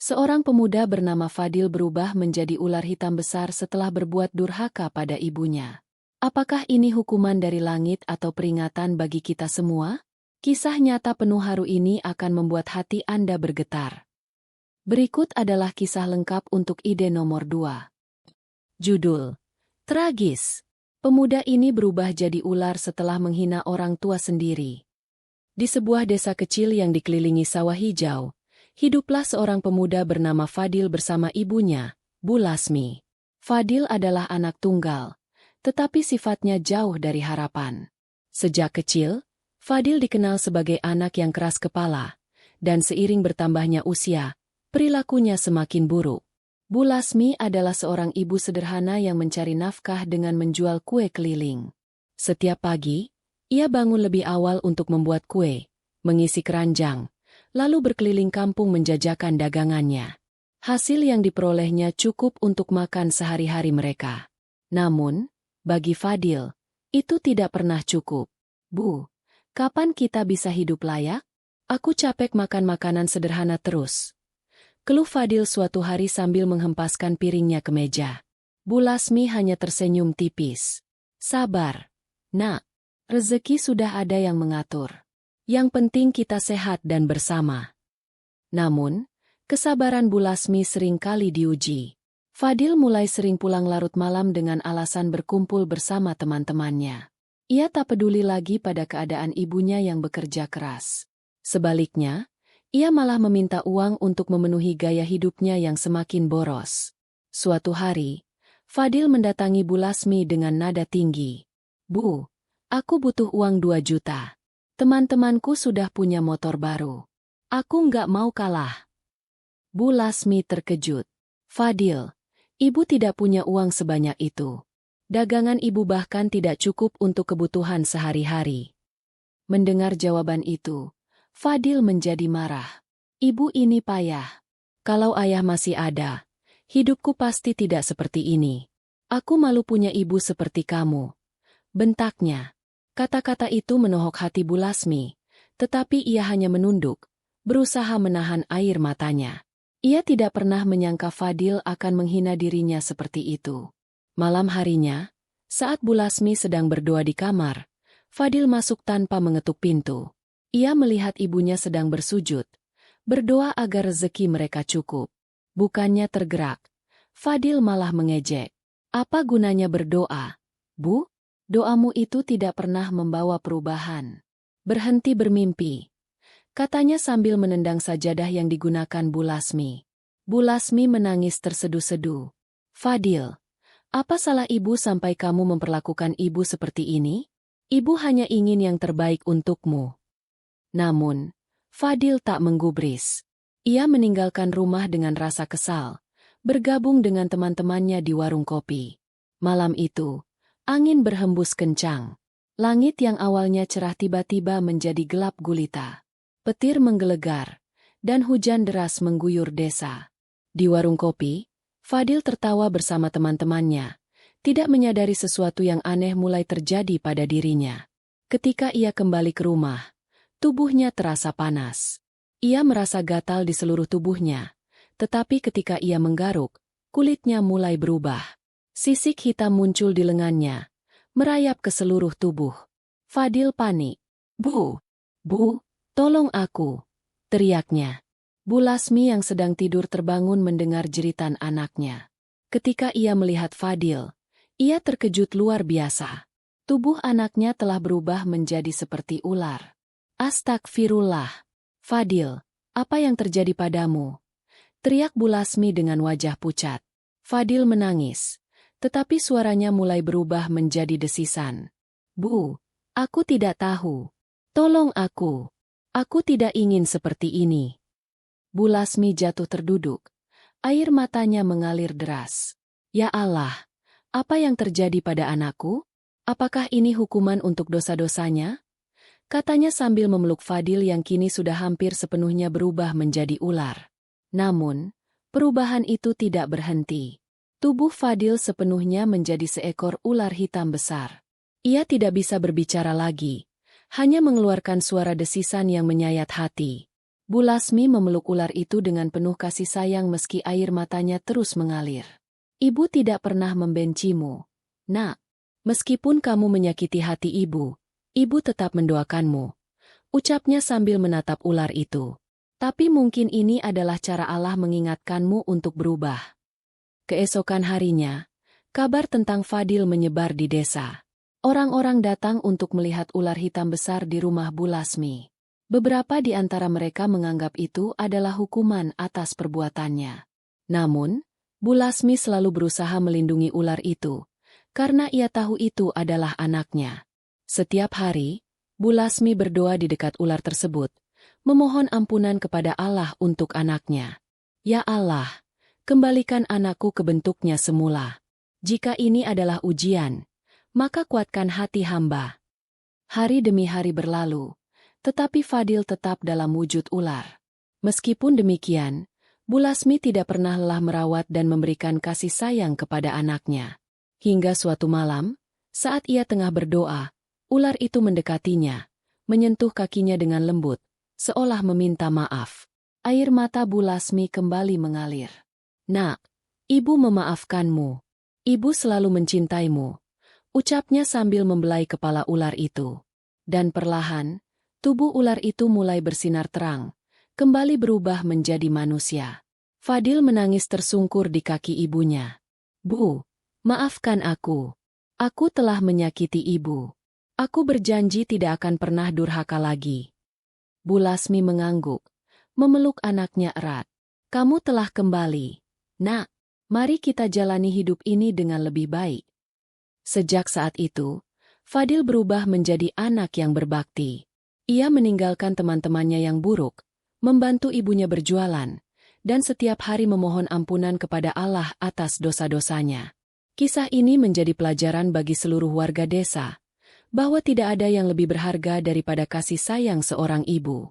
Seorang pemuda bernama Fadil berubah menjadi ular hitam besar setelah berbuat durhaka pada ibunya. Apakah ini hukuman dari langit atau peringatan bagi kita semua? Kisah nyata penuh haru ini akan membuat hati Anda bergetar. Berikut adalah kisah lengkap untuk ide nomor 2. Judul: Tragis. Pemuda ini berubah jadi ular setelah menghina orang tua sendiri. Di sebuah desa kecil yang dikelilingi sawah hijau, hiduplah seorang pemuda bernama Fadil bersama ibunya, Bu Lasmi. Fadil adalah anak tunggal, tetapi sifatnya jauh dari harapan. Sejak kecil, Fadil dikenal sebagai anak yang keras kepala, dan seiring bertambahnya usia, perilakunya semakin buruk. Bu Lasmi adalah seorang ibu sederhana yang mencari nafkah dengan menjual kue keliling. Setiap pagi, ia bangun lebih awal untuk membuat kue, mengisi keranjang, lalu berkeliling kampung menjajakan dagangannya. Hasil yang diperolehnya cukup untuk makan sehari-hari mereka. Namun, bagi Fadil, itu tidak pernah cukup. Bu, kapan kita bisa hidup layak? Aku capek makan makanan sederhana terus. Keluh Fadil suatu hari sambil menghempaskan piringnya ke meja. Bu Lasmi hanya tersenyum tipis. Sabar, Nak. Rezeki sudah ada yang mengatur. Yang penting kita sehat dan bersama. Namun, kesabaran Bu Lasmi sering kali diuji. Fadil mulai sering pulang larut malam dengan alasan berkumpul bersama teman-temannya. Ia tak peduli lagi pada keadaan ibunya yang bekerja keras. Sebaliknya, ia malah meminta uang untuk memenuhi gaya hidupnya yang semakin boros. Suatu hari, Fadil mendatangi Bu Lasmi dengan nada tinggi. Bu, aku butuh uang 2 juta. Teman-temanku sudah punya motor baru. Aku nggak mau kalah. Bu Lasmi terkejut. Fadil, ibu tidak punya uang sebanyak itu. Dagangan ibu bahkan tidak cukup untuk kebutuhan sehari-hari. Mendengar jawaban itu, Fadil menjadi marah. Ibu ini payah. Kalau ayah masih ada, hidupku pasti tidak seperti ini. Aku malu punya ibu seperti kamu. Bentaknya. Kata-kata itu menohok hati Bu Lasmi, tetapi ia hanya menunduk, berusaha menahan air matanya. Ia tidak pernah menyangka Fadil akan menghina dirinya seperti itu. Malam harinya, saat Bu Lasmi sedang berdoa di kamar, Fadil masuk tanpa mengetuk pintu. Ia melihat ibunya sedang bersujud, berdoa agar rezeki mereka cukup. Bukannya tergerak, Fadil malah mengejek. Apa gunanya berdoa, Bu? Doamu itu tidak pernah membawa perubahan. Berhenti bermimpi, katanya sambil menendang sajadah yang digunakan Bu Lasmi. Bu Lasmi menangis terseduh-seduh. Fadil, apa salah ibu sampai kamu memperlakukan ibu seperti ini? Ibu hanya ingin yang terbaik untukmu. Namun, Fadil tak menggubris. Ia meninggalkan rumah dengan rasa kesal, bergabung dengan teman-temannya di warung kopi. Malam itu, angin berhembus kencang. Langit yang awalnya cerah tiba-tiba menjadi gelap gulita. Petir menggelegar, dan hujan deras mengguyur desa. Di warung kopi, Fadil tertawa bersama teman-temannya, tidak menyadari sesuatu yang aneh mulai terjadi pada dirinya. Ketika ia kembali ke rumah, tubuhnya terasa panas. Ia merasa gatal di seluruh tubuhnya, tetapi ketika ia menggaruk, kulitnya mulai berubah. Sisik hitam muncul di lengannya, merayap ke seluruh tubuh. Fadil panik. Bu, tolong aku, teriaknya. Bu Lasmi yang sedang tidur terbangun mendengar jeritan anaknya. Ketika ia melihat Fadil, ia terkejut luar biasa. Tubuh anaknya telah berubah menjadi seperti ular. Astagfirullah. Fadil, apa yang terjadi padamu? Teriak Bu Lasmi dengan wajah pucat. Fadil menangis. Tetapi suaranya mulai berubah menjadi desisan. Bu, aku tidak tahu. Tolong aku. Aku tidak ingin seperti ini. Bu Lasmi jatuh terduduk. Air matanya mengalir deras. Ya Allah, apa yang terjadi pada anakku? Apakah ini hukuman untuk dosa-dosanya? Katanya sambil memeluk Fadil yang kini sudah hampir sepenuhnya berubah menjadi ular. Namun, perubahan itu tidak berhenti. Tubuh Fadil sepenuhnya menjadi seekor ular hitam besar. Ia tidak bisa berbicara lagi, hanya mengeluarkan suara desisan yang menyayat hati. Bu Lasmi memeluk ular itu dengan penuh kasih sayang meski air matanya terus mengalir. Ibu tidak pernah membencimu, Nak. Meskipun kamu menyakiti hati ibu tetap mendoakanmu, ucapnya sambil menatap ular itu. Tapi mungkin ini adalah cara Allah mengingatkanmu untuk berubah. Keesokan harinya, kabar tentang Fadil menyebar di desa. Orang-orang datang untuk melihat ular hitam besar di rumah Bu Lasmi. Beberapa di antara mereka menganggap itu adalah hukuman atas perbuatannya. Namun, Bu Lasmi selalu berusaha melindungi ular itu, karena ia tahu itu adalah anaknya. Setiap hari, Bu Lasmi berdoa di dekat ular tersebut, memohon ampunan kepada Allah untuk anaknya. Ya Allah, kembalikan anakku ke bentuknya semula. Jika ini adalah ujian, maka kuatkan hati hamba. Hari demi hari berlalu, tetapi Fadil tetap dalam wujud ular. Meskipun demikian, Bu Lasmi tidak pernah lelah merawat dan memberikan kasih sayang kepada anaknya. Hingga suatu malam, saat ia tengah berdoa, ular itu mendekatinya, menyentuh kakinya dengan lembut, seolah meminta maaf. Air mata Bu Lasmi kembali mengalir. Nak, ibu memaafkanmu. Ibu selalu mencintaimu, ucapnya sambil membelai kepala ular itu. Dan perlahan, tubuh ular itu mulai bersinar terang, kembali berubah menjadi manusia. Fadil menangis tersungkur di kaki ibunya. Bu, maafkan aku. Aku telah menyakiti ibu. Aku berjanji tidak akan pernah durhaka lagi. Bu Lasmi mengangguk, memeluk anaknya erat. Kamu telah kembali. Nak, mari kita jalani hidup ini dengan lebih baik. Sejak saat itu, Fadil berubah menjadi anak yang berbakti. Ia meninggalkan teman-temannya yang buruk, membantu ibunya berjualan, dan setiap hari memohon ampunan kepada Allah atas dosa-dosanya. Kisah ini menjadi pelajaran bagi seluruh warga desa, bahwa tidak ada yang lebih berharga daripada kasih sayang seorang ibu.